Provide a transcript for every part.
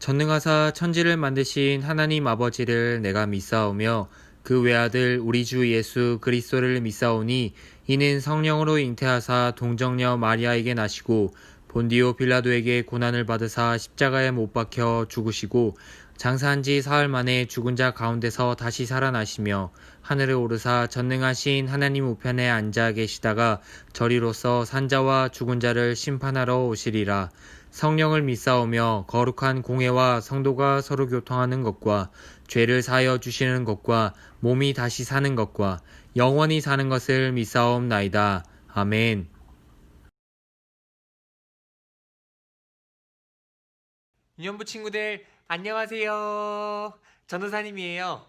전능하사 천지를 만드신 하나님 아버지를 내가 믿사오며 그 외아들 우리 주 예수 그리스도를 믿사오니 이는 성령으로 잉태하사 동정녀 마리아에게 나시고 본디오 빌라도에게 고난을 받으사 십자가에 못 박혀 죽으시고 장사한 지 사흘 만에 죽은 자 가운데서 다시 살아나시며 하늘에 오르사 전능하신 하나님 우편에 앉아 계시다가 저리로서 산자와 죽은 자를 심판하러 오시리라. 성령을 믿사오며 거룩한 공회와 성도가 서로 교통하는 것과 죄를 사하여 주시는 것과 몸이 다시 사는 것과 영원히 사는 것을 믿사옵나이다. 아멘. 유년부 친구들 안녕하세요. 전도사님이에요.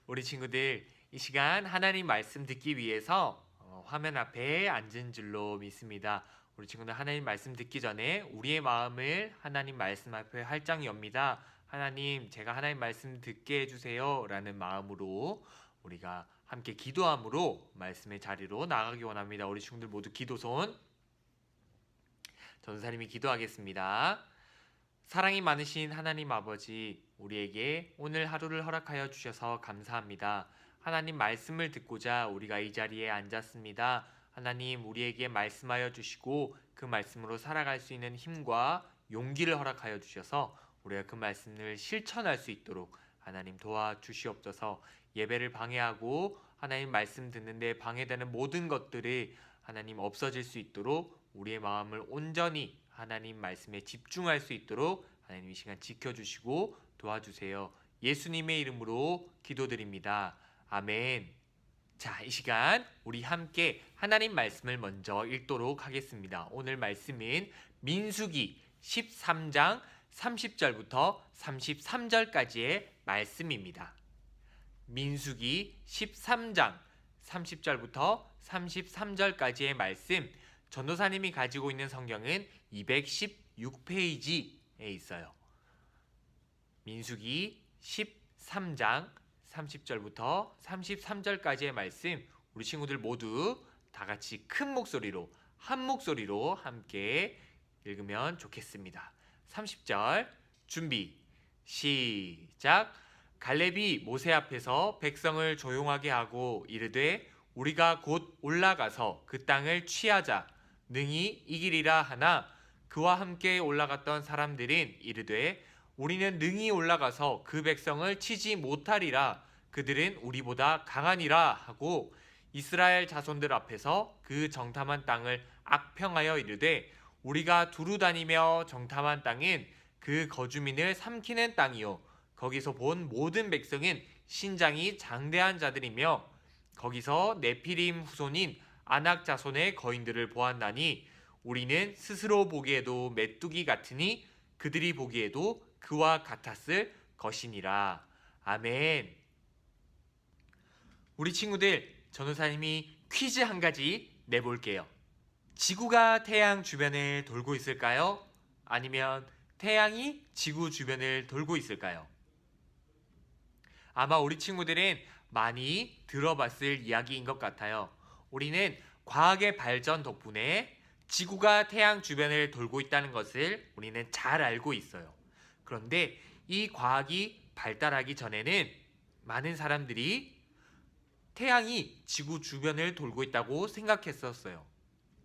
우리 친구들 이 시간 하나님 말씀 듣기 위해서 화면 앞에 앉은 줄로 믿습니다. 우리 친구들 하나님 말씀 듣기 전에 우리의 마음을 하나님 말씀 앞에 활짝 엽니다. 하나님, 제가 하나님 말씀 듣게 해주세요 라는 마음으로 우리가 함께 기도함으로 말씀의 자리로 나가기 원합니다. 우리 친구들 모두 기도손. 전도사님이 기도하겠습니다. 사랑이 많으신 하나님 아버지, 우리에게 오늘 하루를 허락하여 주셔서 감사합니다. 하나님 말씀을 듣고자 우리가 이 자리에 앉았습니다. 하나님, 우리에게 말씀하여 주시고 그 말씀으로 살아갈 수 있는 힘과 용기를 허락하여 주셔서 우리가 그 말씀을 실천할 수 있도록 하나님 도와주시옵소서. 예배를 방해하고 하나님 말씀 듣는데 방해되는 모든 것들이 하나님 없어질 수 있도록 우리의 마음을 온전히 하나님 말씀에 집중할 수 있도록 하나님 이 시간 지켜주시고 도와주세요. 예수님의 이름으로 기도드립니다. 아멘. 자, 이 시간 우리 함께 하나님 말씀을 먼저 읽도록 하겠습니다. 오늘 말씀은 민수기 13장 30절부터 33절까지의 말씀입니다. 민수기 13장 30절부터 33절까지의 말씀, 전도사님이 가지고 있는 성경은 216페이지에 있어요. 민수기 13장 30절부터 33절까지의 말씀, 우리 친구들 모두 다 같이 큰 목소리로, 한 목소리로 함께 읽으면 좋겠습니다. 30절 준비 시작. 갈렙이 모세 앞에서 백성을 조용하게 하고 이르되 우리가 곧 올라가서 그 땅을 취하자 능히 이기리라 하나 그와 함께 올라갔던 사람들은 이르되 우리는 능히 올라가서 그 백성을 치지 못하리라. 그들은 우리보다 강하니라 하고 이스라엘 자손들 앞에서 그 정탐한 땅을 악평하여 이르되 우리가 두루 다니며 정탐한 땅은 그 거주민을 삼키는 땅이요 거기서 본 모든 백성은 신장이 장대한 자들이며 거기서 네피림 후손인 아낙 자손의 거인들을 보았나니 우리는 스스로 보기에도 메뚜기 같으니 그들이 보기에도 그와 같았을 것이니라. 아멘. 우리 친구들, 전도사님이 퀴즈 한 가지 내볼게요. 지구가 태양 주변을 돌고 있을까요? 아니면 태양이 지구 주변을 돌고 있을까요? 아마 우리 친구들은 많이 들어봤을 이야기인 것 같아요. 우리는 과학의 발전 덕분에 지구가 태양 주변을 돌고 있다는 것을 우리는 잘 알고 있어요. 그런데 이 과학이 발달하기 전에는 많은 사람들이 태양이 지구 주변을 돌고 있다고 생각했었어요.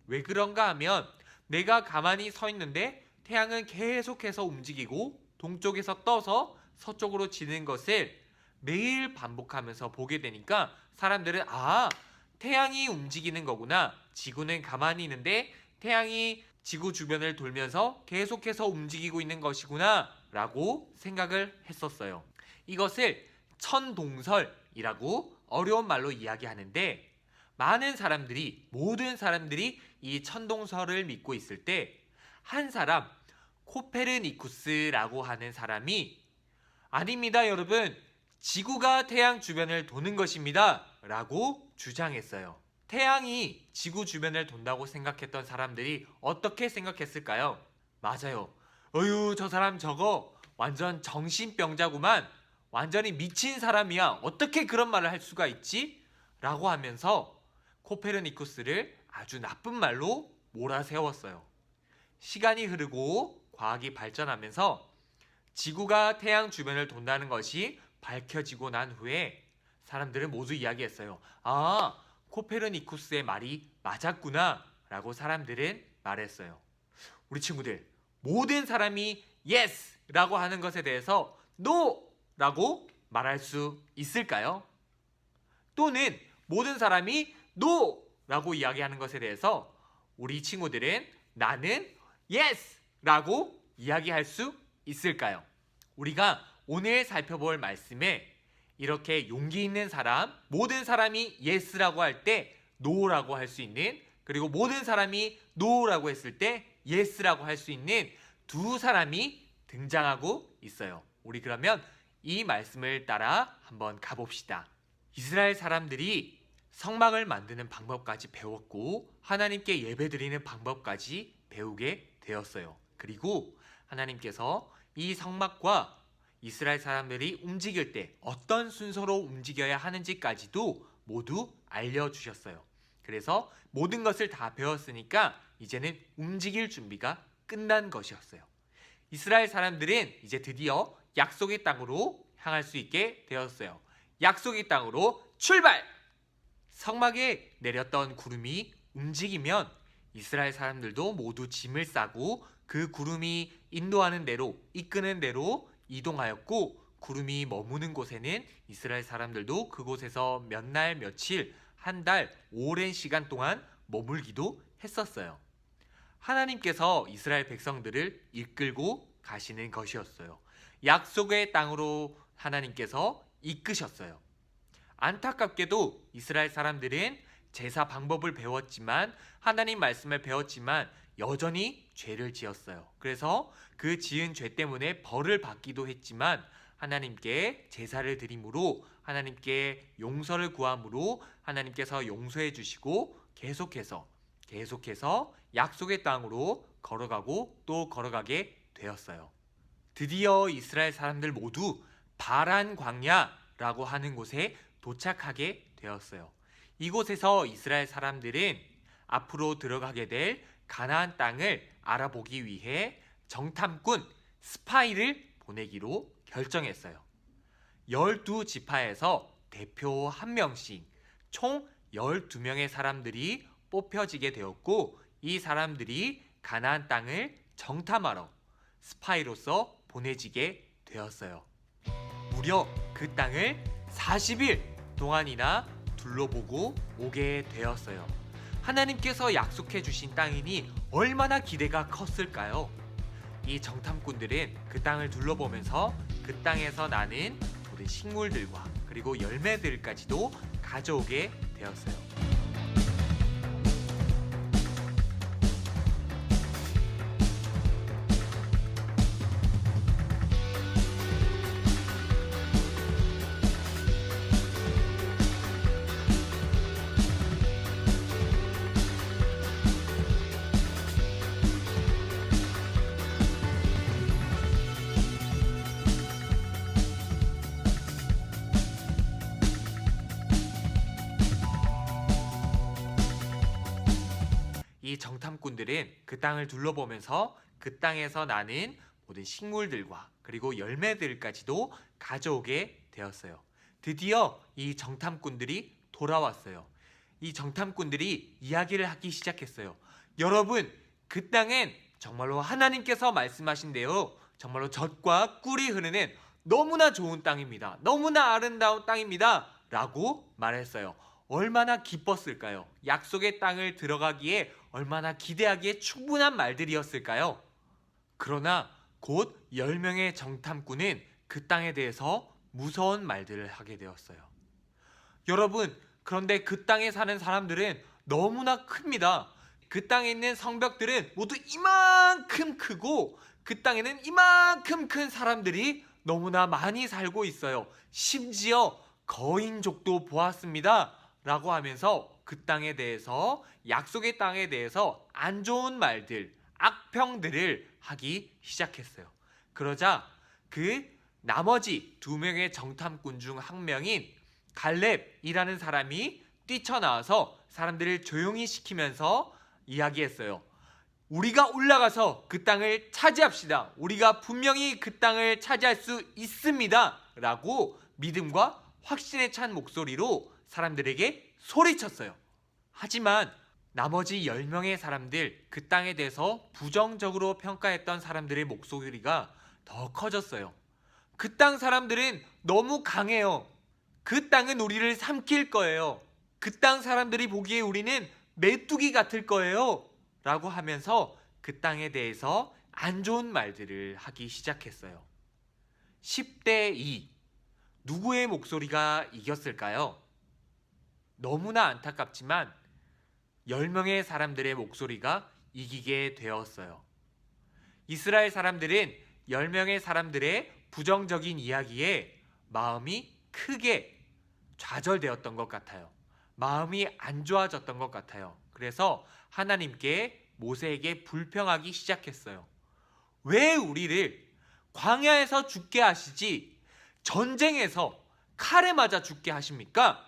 왜 그런가 하면 내가 가만히 서 있는데 태양은 계속해서 움직이고 동쪽에서 떠서 서쪽으로 지는 것을 매일 반복하면서 보게 되니까 사람들은 태양이 움직이는 거구나. 지구는 가만히 있는데 태양이 지구 주변을 돌면서 계속해서 움직이고 있는 것이구나 라고 생각을 했었어요. 이것을 천동설이라고 어려운 말로 이야기하는데 모든 사람들이 이 천동설을 믿고 있을 때 한 사람, 코페르니쿠스라고 하는 사람이 아닙니다 여러분, 지구가 태양 주변을 도는 것입니다 라고 주장했어요. 태양이 지구 주변을 돈다고 생각했던 사람들이 어떻게 생각했을까요? 맞아요. 어휴, 저 사람 저거 완전 정신병자구만. 완전히 미친 사람이야. 어떻게 그런 말을 할 수가 있지? 라고 하면서 코페르니쿠스를 아주 나쁜 말로 몰아세웠어요. 시간이 흐르고 과학이 발전하면서 지구가 태양 주변을 돈다는 것이 밝혀지고 난 후에 사람들은 모두 이야기했어요. 아, 코페르니쿠스의 말이 맞았구나 라고 사람들은 말했어요. 우리 친구들, 모든 사람이 yes 라고 하는 것에 대해서 no 라고 말할 수 있을까요? 또는 모든 사람이 no 라고 이야기하는 것에 대해서 우리 친구들은 나는 yes 라고 이야기할 수 있을까요? 우리가 오늘 살펴볼 말씀에 이렇게 용기 있는 사람, 모든 사람이 yes라고 할 때 no라고 할 수 있는, 그리고 모든 사람이 no라고 했을 때 yes라고 할 수 있는 두 사람이 등장하고 있어요. 우리 그러면 이 말씀을 따라 한번 가봅시다. 이스라엘 사람들이 성막을 만드는 방법까지 배웠고 하나님께 예배드리는 방법까지 배우게 되었어요. 그리고 하나님께서 이 성막과 이스라엘 사람들이 움직일 때 어떤 순서로 움직여야 하는지까지도 모두 알려주셨어요. 그래서 모든 것을 다 배웠으니까 이제는 움직일 준비가 끝난 것이었어요. 이스라엘 사람들은 이제 드디어 약속의 땅으로 향할 수 있게 되었어요. 약속의 땅으로 출발! 성막에 내렸던 구름이 움직이면 이스라엘 사람들도 모두 짐을 싸고 그 구름이 인도하는 대로, 이끄는 대로 이동하였고, 구름이 머무는 곳에는 이스라엘 사람들도 그곳에서 몇 날, 며칠, 한 달, 오랜 시간 동안 머물기도 했었어요. 하나님께서 이스라엘 백성들을 이끌고 가시는 것이었어요. 약속의 땅으로 하나님께서 이끄셨어요. 안타깝게도 이스라엘 사람들은 제사 방법을 배웠지만, 하나님 말씀을 배웠지만 여전히 죄를 지었어요. 그래서 그 지은 죄 때문에 벌을 받기도 했지만 하나님께 제사를 드림으로, 하나님께 용서를 구함으로 하나님께서 용서해 주시고 계속해서 약속의 땅으로 걸어가고 또 걸어가게 되었어요. 드디어 이스라엘 사람들 모두 바란 광야라고 하는 곳에 도착하게 되었어요. 이곳에서 이스라엘 사람들은 앞으로 들어가게 될 가나안 땅을 알아보기 위해 정탐꾼 스파이를 보내기로 결정했어요. 12지파에서 대표 1명씩 총 12명의 사람들이 뽑혀지게 되었고, 이 사람들이 가나안 땅을 정탐하러 스파이로서 보내지게 되었어요. 무려 그 땅을 40일 동안이나 둘러보고 오게 되었어요. 하나님께서 약속해 주신 땅이니 얼마나 기대가 컸을까요? 이 정탐꾼들은 그 땅을 둘러보면서 그 땅에서 나는 모든 식물들과 그리고 열매들까지도 가져오게 되었어요. 이 정탐꾼들은 그 땅을 둘러보면서 그 땅에서 나는 모든 식물들과 그리고 열매들까지도 가져오게 되었어요. 드디어 이 정탐꾼들이 돌아왔어요. 이 정탐꾼들이 이야기를 하기 시작했어요. 여러분, 그 땅엔 정말로 하나님께서 말씀하신 대로 정말로 젖과 꿀이 흐르는 너무나 좋은 땅입니다. 너무나 아름다운 땅입니다. 라고 말했어요. 얼마나 기뻤을까요? 약속의 땅을 들어가기에 얼마나 기대하기에 충분한 말들이었을까요? 그러나 곧 10명의 정탐꾼은 그 땅에 대해서 무서운 말들을 하게 되었어요. 여러분, 그런데 그 땅에 사는 사람들은 너무나 큽니다. 그 땅에 있는 성벽들은 모두 이만큼 크고 그 땅에는 이만큼 큰 사람들이 너무나 많이 살고 있어요. 심지어 거인족도 보았습니다. 라고 하면서 그 땅에 대해서, 약속의 땅에 대해서 안 좋은 말들, 악평들을 하기 시작했어요. 그러자 그 나머지 2명의 정탐꾼 중 한 명인 갈렙이라는 사람이 뛰쳐나와서 사람들을 조용히 시키면서 이야기했어요. 우리가 올라가서 그 땅을 차지합시다. 우리가 분명히 그 땅을 차지할 수 있습니다. 라고 믿음과 확신에 찬 목소리로 사람들에게 소리쳤어요. 하지만 나머지 10명의 사람들, 그 땅에 대해서 부정적으로 평가했던 사람들의 목소리가 더 커졌어요. 그 땅 사람들은 너무 강해요. 그 땅은 우리를 삼킬 거예요. 그 땅 사람들이 보기에 우리는 메뚜기 같을 거예요. 라고 하면서 그 땅에 대해서 안 좋은 말들을 하기 시작했어요. 10대 2. 누구의 목소리가 이겼을까요? 너무나 안타깝지만 10명의 사람들의 목소리가 이기게 되었어요. 이스라엘 사람들은 10명의 사람들의 부정적인 이야기에 마음이 크게 좌절되었던 것 같아요. 마음이 안 좋아졌던 것 같아요. 그래서 하나님께 모세에게 불평하기 시작했어요. 왜 우리를 광야에서 죽게 하시지 전쟁에서 칼에 맞아 죽게 하십니까?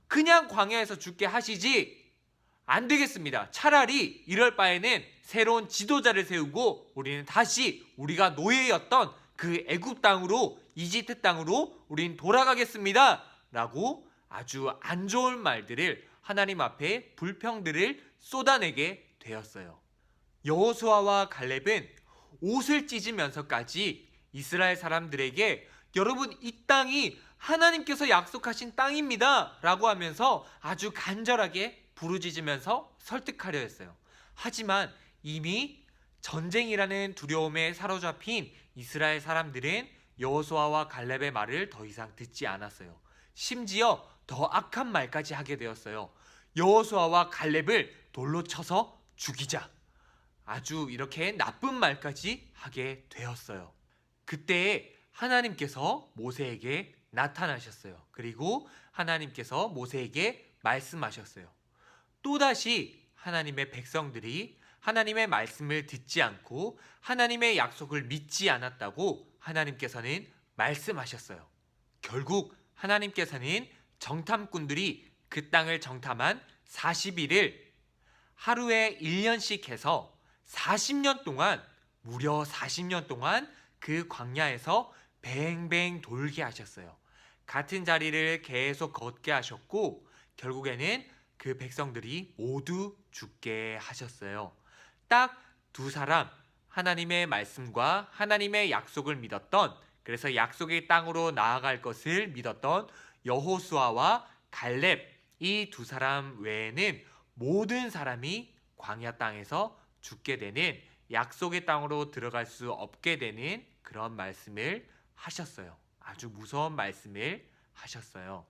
그냥 광야에서 죽게 하시지. 안 되겠습니다. 차라리 이럴 바에는 새로운 지도자를 세우고 우리는 다시 우리가 노예였던 그 애굽 땅으로, 이집트 땅으로 우린 돌아가겠습니다. 라고 아주 안 좋은 말들을, 하나님 앞에 불평들을 쏟아내게 되었어요. 여호수아와 갈렙은 옷을 찢으면서까지 이스라엘 사람들에게 여러분, 이 땅이 하나님께서 약속하신 땅입니다 라고 하면서 아주 간절하게 부르짖으면서 설득하려 했어요. 하지만 이미 전쟁이라는 두려움에 사로잡힌 이스라엘 사람들은 여호수아와 갈렙의 말을 더 이상 듣지 않았어요. 심지어 더 악한 말까지 하게 되었어요. 여호수아와 갈렙을 돌로 쳐서 죽이자. 아주 이렇게 나쁜 말까지 하게 되었어요. 그때 하나님께서 모세에게 나타나셨어요. 그리고 하나님께서 모세에게 말씀하셨어요. 또다시 하나님의 백성들이 하나님의 말씀을 듣지 않고 하나님의 약속을 믿지 않았다고 하나님께서는 말씀하셨어요. 결국 하나님께서는 정탐꾼들이 그 땅을 정탐한 40일을 하루에 1년씩 해서 40년 동안, 무려 40년 동안 그 광야에서 뱅뱅 돌게 하셨어요. 같은 자리를 계속 걷게 하셨고 결국에는 그 백성들이 모두 죽게 하셨어요. 딱 두 사람, 하나님의 말씀과 하나님의 약속을 믿었던, 그래서 약속의 땅으로 나아갈 것을 믿었던 여호수아와 갈렙, 이 두 사람 외에는 모든 사람이 광야 땅에서 죽게 되는, 약속의 땅으로 들어갈 수 없게 되는 그런 말씀을 하셨어요. 아주 무서운 말씀을 하셨어요.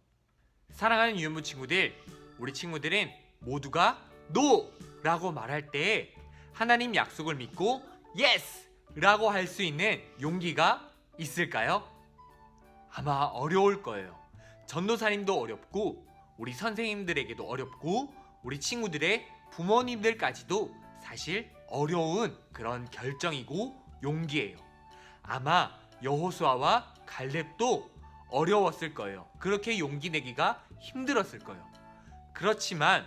사랑하는 유연부 친구들, 우리 친구들은 모두가 NO! 라고 말할 때 하나님 약속을 믿고 YES! 라고 할 수 있는 용기가 있을까요? 아마 어려울 거예요. 전도사님도 어렵고 우리 선생님들에게도 어렵고 우리 친구들의 부모님들까지도 사실 어려운 그런 결정이고 용기예요. 아마 여호수아와 갈렙도 어려웠을 거예요. 그렇게 용기 내기가 힘들었을 거예요. 그렇지만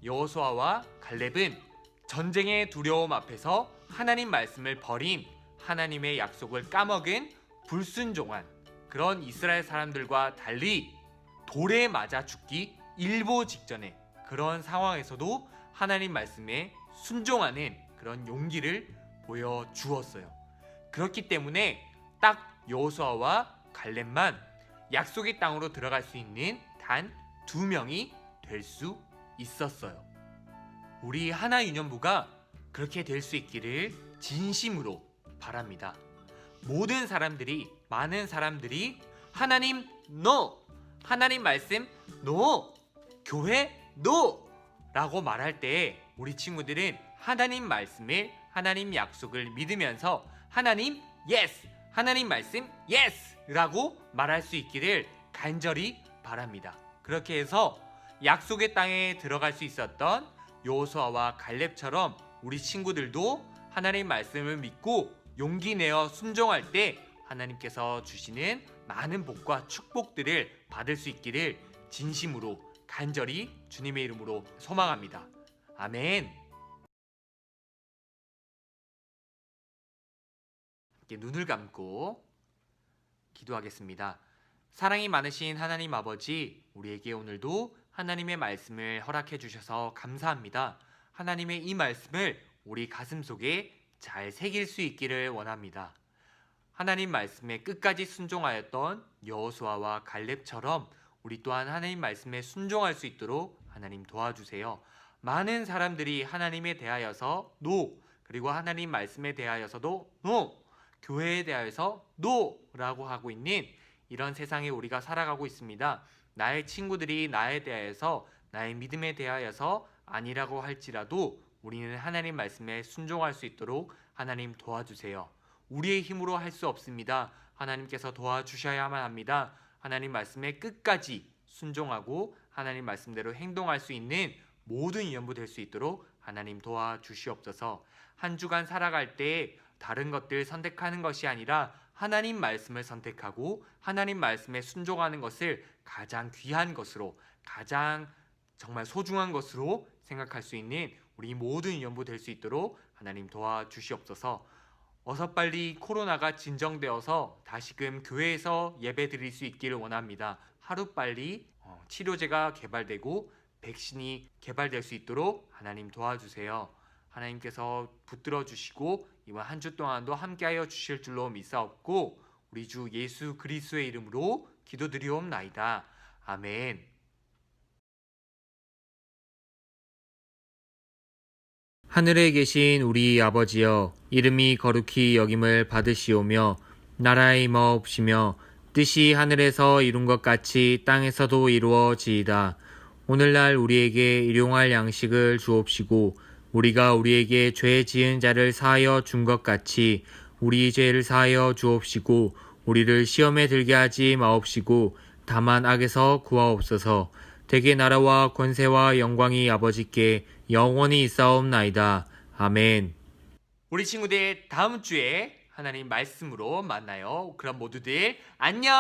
여호수아와 갈렙은 전쟁의 두려움 앞에서 하나님 말씀을 버린, 하나님의 약속을 까먹은 불순종한 그런 이스라엘 사람들과 달리 돌에 맞아 죽기 일보 직전에 그런 상황에서도 하나님 말씀에 순종하는 그런 용기를 보여주었어요. 그렇기 때문에 딱 여호수아와 갈렙만 약속의 땅으로 들어갈 수 있는 단 2명이 될 수 있었어요. 우리 하나유년부가 그렇게 될 수 있기를 진심으로 바랍니다. 모든 사람들이, 많은 사람들이 하나님 NO! 하나님 말씀 NO! 교회 NO! 라고 말할 때 우리 친구들은 하나님 말씀을, 하나님 약속을 믿으면서 하나님 YES! 하나님 말씀 YES! 라고 말할 수 있기를 간절히 바랍니다. 그렇게 해서 약속의 땅에 들어갈 수 있었던 여호수아와 갈렙처럼 우리 친구들도 하나님 말씀을 믿고 용기 내어 순종할 때 하나님께서 주시는 많은 복과 축복들을 받을 수 있기를 진심으로 간절히 주님의 이름으로 소망합니다. 아멘. 함께 눈을 감고 기도하겠습니다. 사랑이 많으신 하나님 아버지, 우리에게 오늘도 하나님의 말씀을 허락해 주셔서 감사합니다. 하나님의 이 말씀을 우리 가슴 속에 잘 새길 수 있기를 원합니다. 하나님 말씀에 끝까지 순종하였던 여호수아와 갈렙처럼 우리 또한 하나님 말씀에 순종할 수 있도록 하나님 도와주세요. 많은 사람들이 하나님에 대하여서 노, 그리고 하나님 말씀에 대하여서도 노, 교회에 대하여서 노라고 하고 있는 이런 세상에 우리가 살아가고 있습니다. 나의 친구들이 나에 대하여서, 나의 믿음에 대하여서 아니라고 할지라도 우리는 하나님 말씀에 순종할 수 있도록 하나님 도와주세요. 우리의 힘으로 할 수 없습니다. 하나님께서 도와주셔야만 합니다. 하나님 말씀에 끝까지 순종하고 하나님 말씀대로 행동할 수 있는 모든 위원부 될 수 있도록 하나님 도와주시옵소서. 한 주간 살아갈 때 다른 것들 선택하는 것이 아니라 하나님 말씀을 선택하고 하나님 말씀에 순종하는 것을 가장 귀한 것으로, 가장 정말 소중한 것으로 생각할 수 있는 우리 모든 위원부 될 수 있도록 하나님 도와주시옵소서. 어서 빨리 코로나가 진정되어서 다시금 교회에서 예배 드릴 수 있기를 원합니다. 하루빨리 치료제가 개발되고 백신이 개발될 수 있도록 하나님 도와주세요. 하나님께서 붙들어 주시고 이번 한 주 동안도 함께하여 주실 줄로 믿사옵고 우리 주 예수 그리스도의 이름으로 기도드리옵나이다. 아멘. 하늘에 계신 우리 아버지여, 이름이 거룩히 여김을 받으시오며 나라의 임하옵시며 뜻이 하늘에서 이룬 것 같이 땅에서도 이루어지이다. 오늘날 우리에게 일용할 양식을 주옵시고 우리가 우리에게 죄 지은 자를 사하여 준 것 같이 우리 죄를 사하여 주옵시고 우리를 시험에 들게 하지 마옵시고 다만 악에서 구하옵소서. 대개 나라와 권세와 영광이 아버지께 영원히 있사옵나이다. 아멘. 우리 친구들 다음 주에 하나님 말씀으로 만나요. 그럼 모두들 안녕.